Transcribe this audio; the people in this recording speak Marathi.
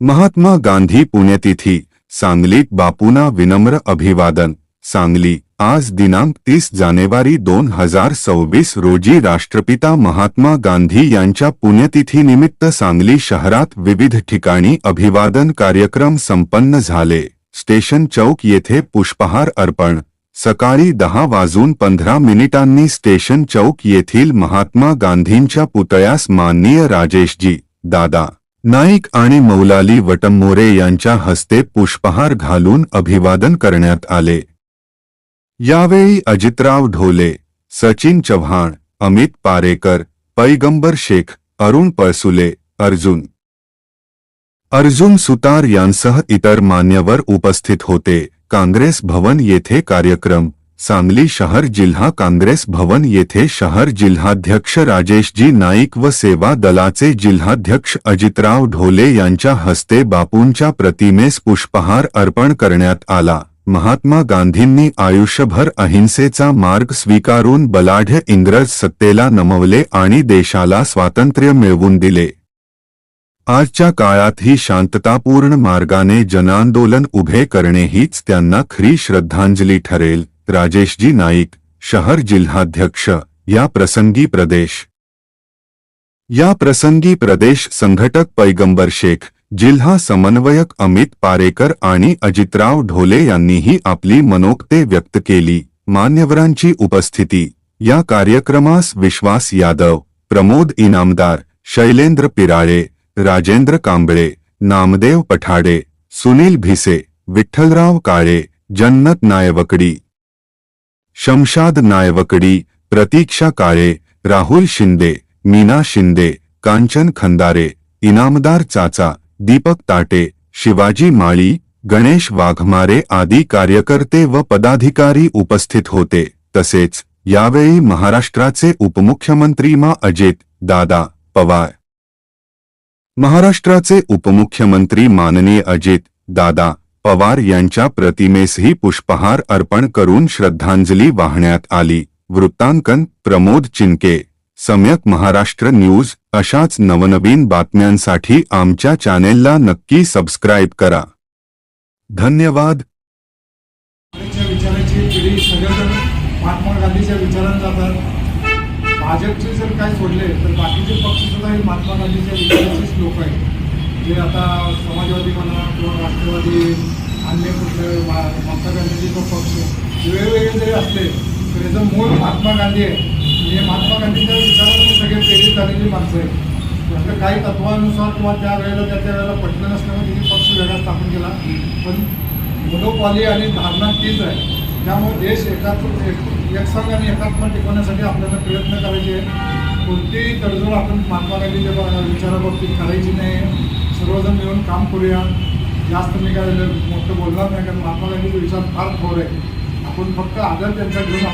महात्मा गांधी पुण्यतिथी सांगलीत बापूंना विनम्र अभिवादन। सांगली आज दिनांक 30 जानेवारी 2026 रोजी राष्ट्रपिता महात्मा गांधी यांच्या पुण्यतिथीनिमित्त सांगली शहरात विविध ठिकाणी अभिवादन कार्यक्रम संपन्न झाले। स्टेशन चौक येथे पुष्पहार अर्पण। सकाळी 10:15 स्टेशन चौक येथील महात्मा गांधींच्या पुतळ्यास माननीय राजेशजी दादा नाईक आणि मौलाली वटमोरे यांच्या हस्ते पुष्पहार घालून अभिवादन करण्यात आले। यावेळी अजितराव ढोले, सचिन चव्हाण, अमित पारेकर, पैगंबर शेख, अरुण पळसुले, अर्जुन सुतार यांसह इतर मान्यवर उपस्थित होते। काँग्रेस भवन येथे कार्यक्रम। सांगली शहर जिल्हा काँग्रेस भवन येथे शहर जिल्हाध्यक्ष राजेशजी नाईक व सेवा दलाचे जिल्हाध्यक्ष अजितराव ढोले यांच्या हस्ते बापूंच्या प्रतिमेस पुष्पहार अर्पण करण्यात आला। महात्मा गांधींनी आयुष्यभर अहिंसेचा मार्ग स्वीकारून बलाढ्य इंग्रज सत्तेला नमवले आणि देशाला स्वातंत्र्य मिळवून दिले। आजच्या काळातही शांततापूर्ण मार्गाने जनांदोलन उभे करणे हीच त्यांना खरी श्रद्धांजली ठरेल। राजेशजी नाईक, शहर जिल्हाध्यक्ष। या प्रसंगी प्रदेश संघटक पैगंबर शेख, जिल्हा समन्वयक अमित पारेकर आणि अजितराव ढोले यांनीही आपली मनोगते व्यक्त केली। मान्यवरांची उपस्थिती। या कार्यक्रमास विश्वास यादव, प्रमोद इनामदार, शैलेंद्र पिराळे, राजेंद्र कांबळे, नामदेव पठाडे, सुनील भिसे, विठ्ठलराव काळे, जन्नत नायवकडी, शमशाद नायवकडी, प्रतीक्षा काळे, राहुल शिंदे, मीना शिंदे, कांचन खंदारे, इनामदार चाचा, दीपक ताटे, शिवाजी माळी, गणेश वाघमारे आदी कार्यकर्ते व पदाधिकारी उपस्थित होते। तसेच यावेळी महाराष्ट्राचे उपमुख्यमंत्री अजित दादा पवार, महाराष्ट्राचे उपमुख्यमंत्री माननीय अजित दादा पवार यांच्या प्रतिमेसही पुष्पहार अर्पण करून श्रद्धांजली वाहण्यात आली। वृत्तांकन प्रमोद चिनके, सम्यक महाराष्ट्र न्यूज। अशाच नवनवीन बातम्यांसाठी आमच्या चॅनेलला नक्की सबस्क्राइब करा। धन्यवाद। विचाराची पिढी सगळेजण महात्मा गांधीच्या विचारांत जातात। भाजपचे जर काय सोडले तर बाकीचे पक्ष सुद्धा हे महात्मा गांधीच्या विचाराचेच लोक आहेत। जे आता समाजवादी म्हणा किंवा राष्ट्रवादी अन्य कुठले ममता गांधीचे पक्ष वेगवेगळे जरी असले तर याचं मूळ महात्मा गांधी आहे। म्हणजे महात्मा गांधीच्या विचारांनी सगळे प्रेरित झालेली माणसं आहेत। आपल्या काही तत्वानुसार किंवा त्या वेळेला पटलं नसल्यामुळे तिने पक्ष वेगळा स्थापन केला, पण मोनोपॉली आणि धारणा तीच आहे। त्यामुळे देश एकसंघ आणि एकात्म टिकवण्यासाठी आपल्याला प्रयत्न करायचे आहेत। कोणतीही तडजोड आपण महात्मा गांधीच्या विचाराबाबतीत करायची नाही। सर्वजण मिळून काम करूया। जास्त मी काय मोठं बोलणार नाही, कारण महात्मा गांधीचे विचार फार थोर आहे। आपण फक्त आदर त्यांचा घेऊन